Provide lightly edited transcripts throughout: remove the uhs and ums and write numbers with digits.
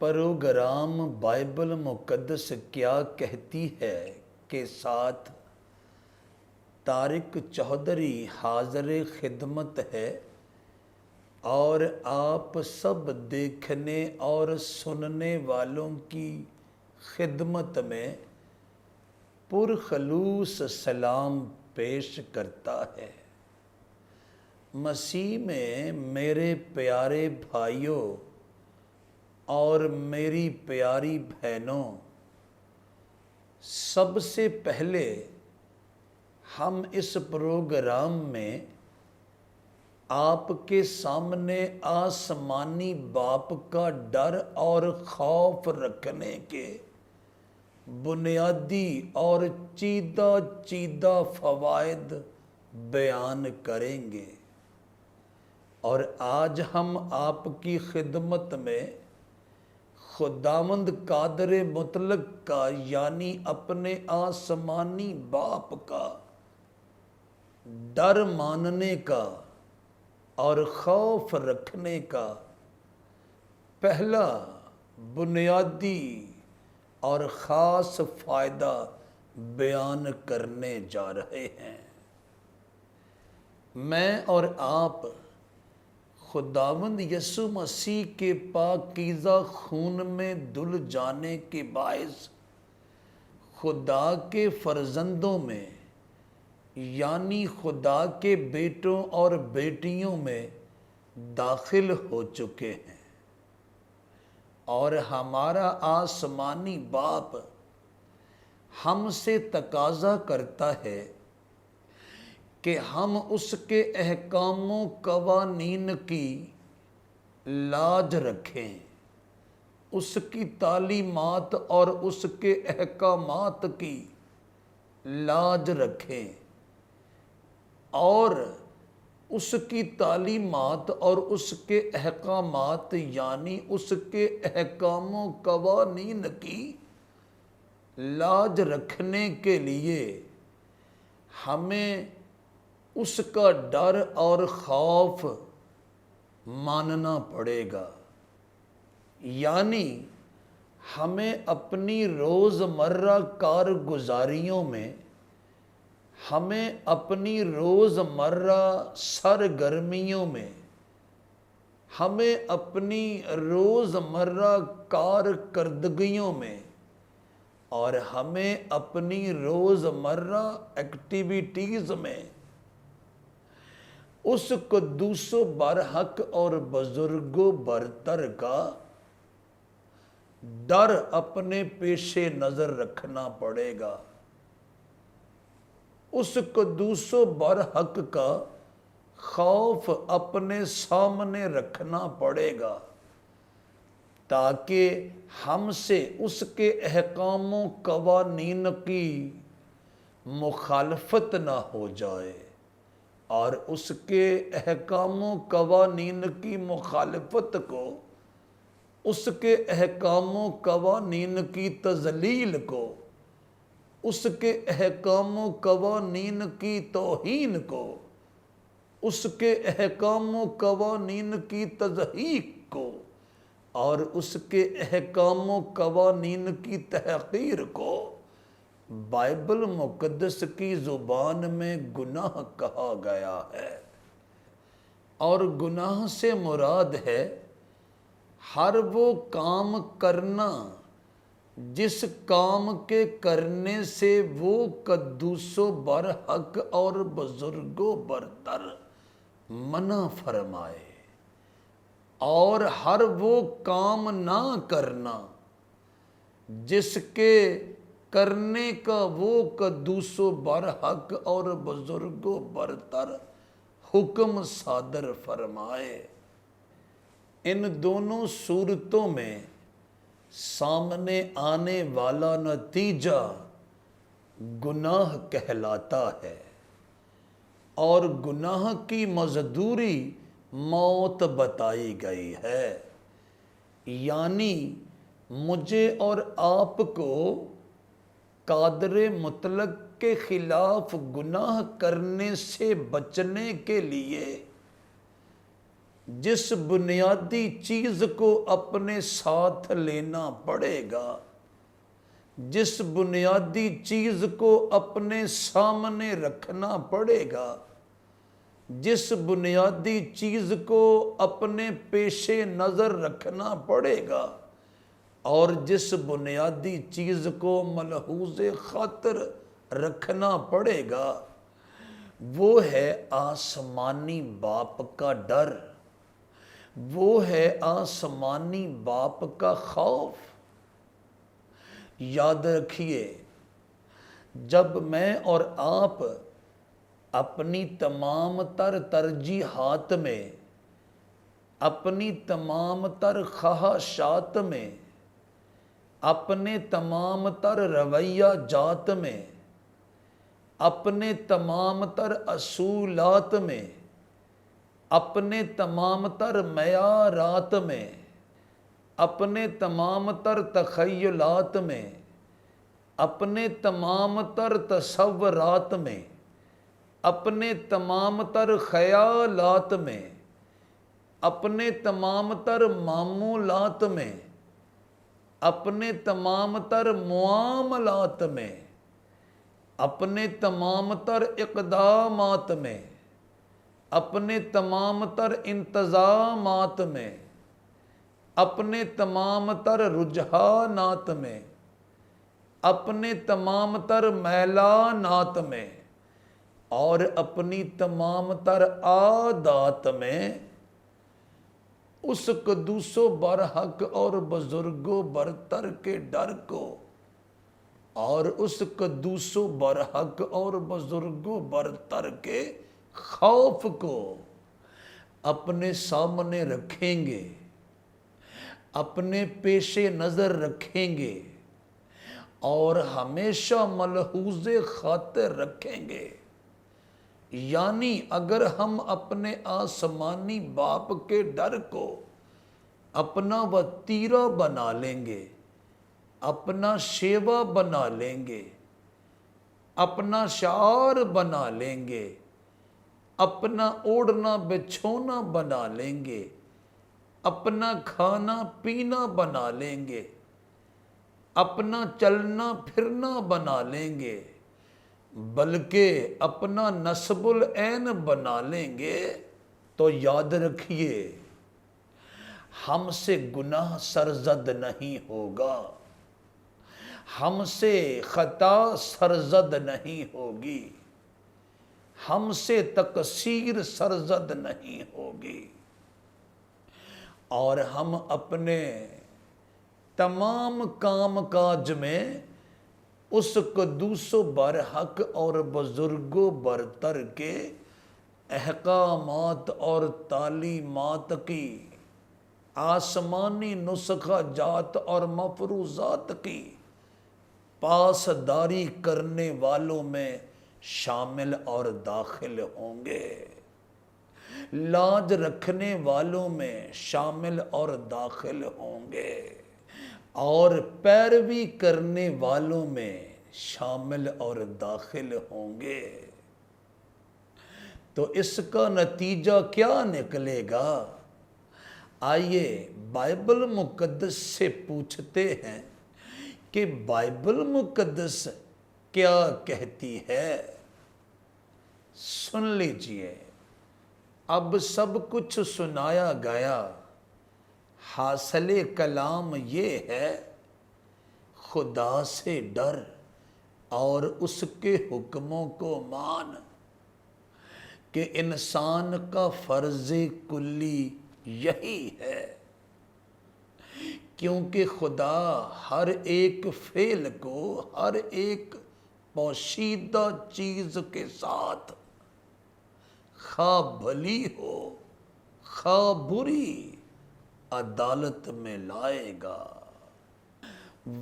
Programme Bible مقدس کیا کہتی ہے کے ساتھ طارق چودھری حاضر خدمت ہے اور آپ سب دیکھنے اور سننے والوں کی خدمت میں پرخلوص سلام پیش کرتا ہے۔ مسیح میں میرے پیارے بھائیوں اور میری پیاری بہنوں، سب سے پہلے ہم اس پروگرام میں آپ کے سامنے آسمانی باپ کا ڈر اور خوف رکھنے کے بنیادی اور چیدہ فوائد بیان کریں گے، اور آج ہم آپ کی خدمت میں خداوند قادر مطلق کا یعنی اپنے آسمانی باپ کا ڈر ماننے کا اور خوف رکھنے کا پہلا بنیادی اور خاص فائدہ بیان کرنے جا رہے ہیں۔ میں اور آپ خداوند یسوع مسیح کے پاکیزہ خون میں دھل جانے کے باعث خدا کے فرزندوں میں یعنی خدا کے بیٹوں اور بیٹیوں میں داخل ہو چکے ہیں، اور ہمارا آسمانی باپ ہم سے تقاضا کرتا ہے کہ ہم اس کے احکام و قوانین کی لاج رکھیں، اس کی تعلیمات اور اس کے احکامات کی لاج رکھیں، اور اس کی تعلیمات اور اس کے احکامات یعنی اس کے احکام و قوانین کی لاج رکھنے کے لیے ہمیں اس کا ڈر اور خوف ماننا پڑے گا، یعنی ہمیں اپنی روزمرہ کارگزاریوں میں، ہمیں اپنی روزمرہ سرگرمیوں میں، ہمیں اپنی روزمرہ کارکردگیوں میں اور ہمیں اپنی روزمرہ ایکٹیویٹیز میں اس قدوس و برحق اور بزرگ و برتر کا ڈر اپنے پیش نظر رکھنا پڑے گا، اس قدوس و برحق کا خوف اپنے سامنے رکھنا پڑے گا، تاکہ ہم سے اس کے احکام و قوانین کی مخالفت نہ ہو جائے، اور اس کے احکام و قوانین کی مخالفت کو، اس کے احکام و قوانین کی تضلیل کو، اس کے احکام و قوانین کی توہین کو، اس کے احکام و قوانین کی تضحیق کو اور اس کے احکام و قوانین کی تحقیر کو بائبل مقدس کی زبان میں گناہ کہا گیا ہے، اور گناہ سے مراد ہے ہر وہ کام کرنا جس کام کے کرنے سے وہ قدوس و برحق اور بزرگ و برتر منع فرمائے، اور ہر وہ کام نہ کرنا جس کے کرنے کا وہ قدوس و برحق اور بزرگ و برتر حکم صادر فرمائے۔ ان دونوں صورتوں میں سامنے آنے والا نتیجہ گناہ کہلاتا ہے، اور گناہ کی مزدوری موت بتائی گئی ہے، یعنی مجھے اور آپ کو قادر مطلق کے خلاف گناہ کرنے سے بچنے کے لیے جس بنیادی چیز کو اپنے ساتھ لینا پڑے گا، جس بنیادی چیز کو اپنے سامنے رکھنا پڑے گا، جس بنیادی چیز کو اپنے پیش نظر رکھنا پڑے گا، اور جس بنیادی چیز کو ملحوظ خاطر رکھنا پڑے گا، وہ ہے آسمانی باپ کا ڈر، وہ ہے آسمانی باپ کا خوف۔ یاد رکھیے، جب میں اور آپ اپنی تمام تر ترجیحات میں، اپنی تمام تر خواہشات میں، اپنے تمام تر رویہ جات میں، اپنے تمام تر اصولات میں، اپنے تمام تر معیارات میں، اپنے تمام تر تخیلات میں، اپنے تمام تر تصورات میں، اپنے تمام تر خیالات میں، اپنے تمام تر معمولات میں، اپنے تمام تر معاملات میں، اپنے تمام تر اقدامات میں، اپنے تمام تر انتظامات میں، اپنے تمام تر رجحانات میں، اپنے تمام تر میلانات میں، اور اپنی تمام تر عادات میں اس قدوس و برحق اور بزرگ و برتر کے ڈر کو، اور اس قدوس و برحق اور بزرگ و برتر کے خوف کو اپنے سامنے رکھیں گے، اپنے پیش نظر رکھیں گے، اور ہمیشہ ملحوظ خاطر رکھیں گے۔ یعنی اگر ہم اپنے آسمانی باپ کے ڈر کو اپنا وتیرہ بنا لیں گے، اپنا شیوا بنا لیں گے، اپنا شعار بنا لیں گے، اپنا اوڑھنا بچھونا بنا لیں گے، اپنا کھانا پینا بنا لیں گے، اپنا چلنا پھرنا بنا لیں گے، بلکہ اپنا نصب العین بنا لیں گے، تو یاد رکھیے ہم سے گناہ سرزد نہیں ہوگا، ہم سے خطا سرزد نہیں ہوگی، ہم سے تقصیر سرزد نہیں ہوگی، اور ہم اپنے تمام کام کاج میں اس قدوس و برحق اور بزرگ و برتر کے احکامات اور تعلیمات کی، آسمانی نسخہ جات اور مفروضات کی پاسداری کرنے والوں میں شامل اور داخل ہوں گے، لاج رکھنے والوں میں شامل اور داخل ہوں گے، اور پیروی کرنے والوں میں شامل اور داخل ہوں گے۔ تو اس کا نتیجہ کیا نکلے گا؟ آئیے بائبل مقدس سے پوچھتے ہیں کہ بائبل مقدس کیا کہتی ہے۔ سن لیجئے، اب سب کچھ سنایا گیا، حاصل کلام یہ ہے، خدا سے ڈر اور اس کے حکموں کو مان، کہ انسان کا فرض کلی یہی ہے، کیونکہ خدا ہر ایک فعل کو ہر ایک پوشیدہ چیز کے ساتھ، خواہ بھلی ہو خواہ بری، عدالت میں لائے گا۔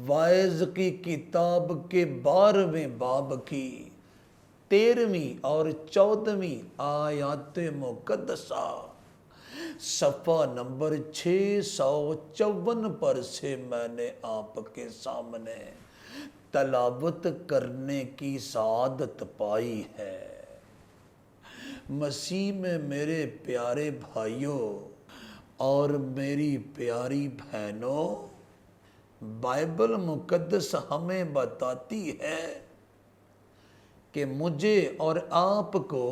واعظ کی کتاب کے 12ویں باب کی 13ویں اور 14ویں آیات مقدسہ صفحہ نمبر 654 پر سے میں نے آپ کے سامنے تلاوت کرنے کی سعادت پائی ہے۔ مسیح میں میرے پیارے بھائیوں اور میری پیاری بہنوں، بائبل مقدس ہمیں بتاتی ہے کہ مجھے اور آپ کو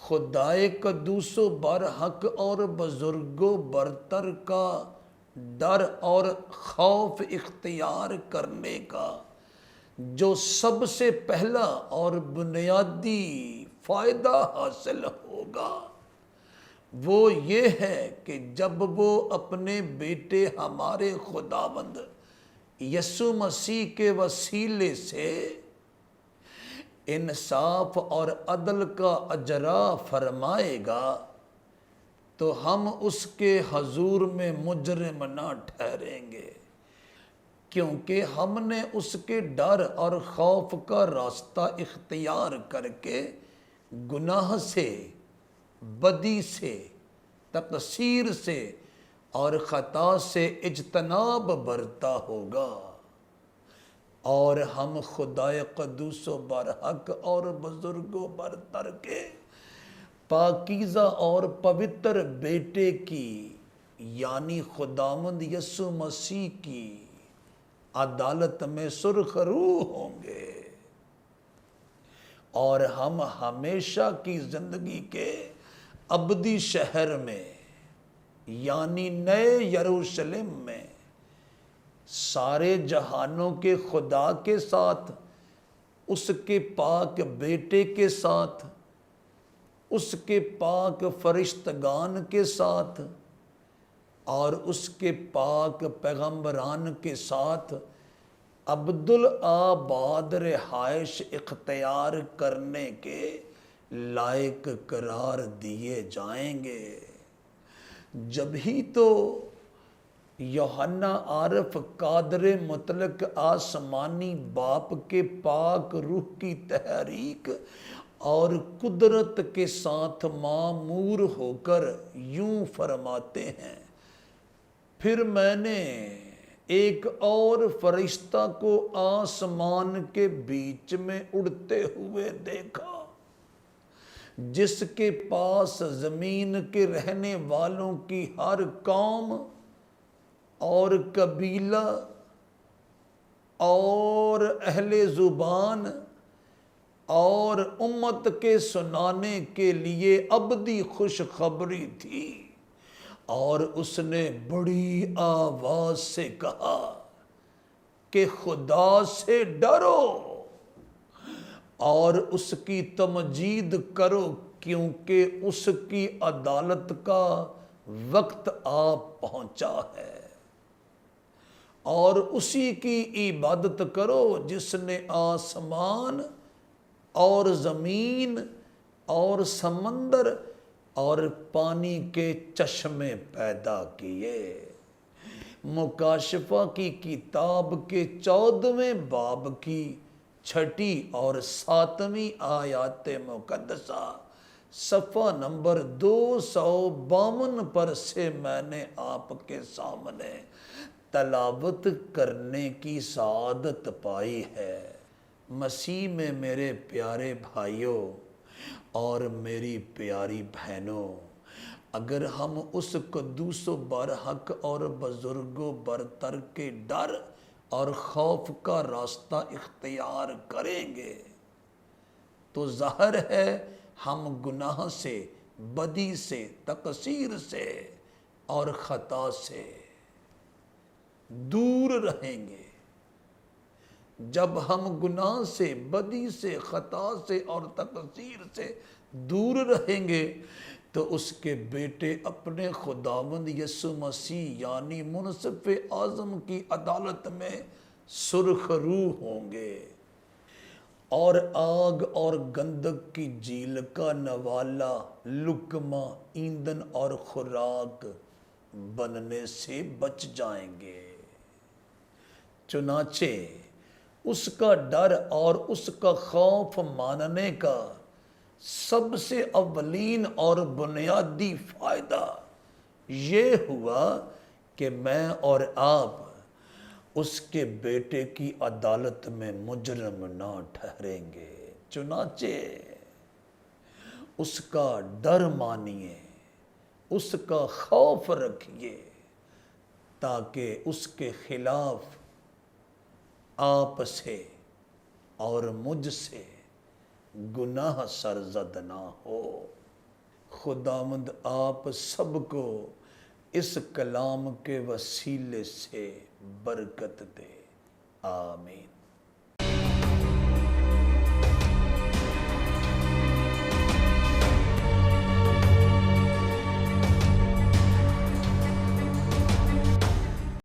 خدائے قدوس و برحق اور بزرگ و برتر کا ڈر اور خوف اختیار کرنے کا جو سب سے پہلا اور بنیادی فائدہ حاصل ہوگا وہ یہ ہے کہ جب وہ اپنے بیٹے ہمارے خداوند یسوع مسیح کے وسیلے سے انصاف اور عدل کا اجرا فرمائے گا تو ہم اس کے حضور میں مجرم نہ ٹھہریں گے، کیونکہ ہم نے اس کے ڈر اور خوف کا راستہ اختیار کر کے گناہ سے، بدی سے، تقصیر سے اور خطا سے اجتناب برتا ہوگا، اور ہم خدائے قدوس و برحق اور بزرگ و برتر کے پاکیزہ اور پوتر بیٹے کی یعنی خداوند یسوع مسیح کی عدالت میں سرخرو ہوں گے، اور ہم ہمیشہ کی زندگی کے ابدی شہر میں یعنی نئے یروشلم میں سارے جہانوں کے خدا کے ساتھ، اس کے پاک بیٹے کے ساتھ، اس کے پاک فرشتگان کے ساتھ اور اس کے پاک پیغمبران کے ساتھ عبدالآباد رہائش اختیار کرنے کے لائق قرار دیے جائیں گے۔ جب ہی تو یوحنا عارف قادر مطلق آسمانی باپ کے پاک روح کی تحریک اور قدرت کے ساتھ معمور ہو کر یوں فرماتے ہیں، پھر میں نے ایک اور فرشتہ کو آسمان کے بیچ میں اڑتے ہوئے دیکھا، جس کے پاس زمین کے رہنے والوں کی ہر قوم اور قبیلہ اور اہل زبان اور امت کے سنانے کے لیے ابدی خوشخبری تھی، اور اس نے بڑی آواز سے کہا کہ خدا سے ڈرو اور اس کی تمجید کرو، کیونکہ اس کی عدالت کا وقت آ پہنچا ہے، اور اسی کی عبادت کرو جس نے آسمان اور زمین اور سمندر اور پانی کے چشمے پیدا کیے۔ مکاشفہ کی کتاب کے 14ویں باب کی 6 اور 7 آیات مقدسہ صفحہ نمبر 252 پر سے میں نے آپ کے سامنے تلاوت کرنے کی سعادت پائی ہے۔ مسیح میں میرے پیارے بھائیوں اور میری پیاری بہنوں، اگر ہم اس قدوس و برحق اور بزرگ و برتر کے ڈر اور خوف کا راستہ اختیار کریں گے تو ظاہر ہے ہم گناہ سے، بدی سے، تقصیر سے اور خطا سے دور رہیں گے۔ جب ہم گناہ سے، بدی سے، خطا سے اور تقصیر سے دور رہیں گے تو اس کے بیٹے اپنے خداوند یسوع مسیح یعنی منصف اعظم کی عدالت میں سرخرو ہوں گے، اور آگ اور گندک کی جھیل کا نوالا لقمہ ایندھن اور خوراک بننے سے بچ جائیں گے۔ چنانچہ اس کا ڈر اور اس کا خوف ماننے کا سب سے اولین اور بنیادی فائدہ یہ ہوا کہ میں اور آپ اس کے بیٹے کی عدالت میں مجرم نہ ٹھہریں گے۔ چنانچہ اس کا ڈر مانیے، اس کا خوف رکھیے، تاکہ اس کے خلاف آپ سے اور مجھ سے گناہ سرزد نہ ہو۔ خداوند آپ سب کو اس کلام کے وسیلے سے برکت دے، آمین۔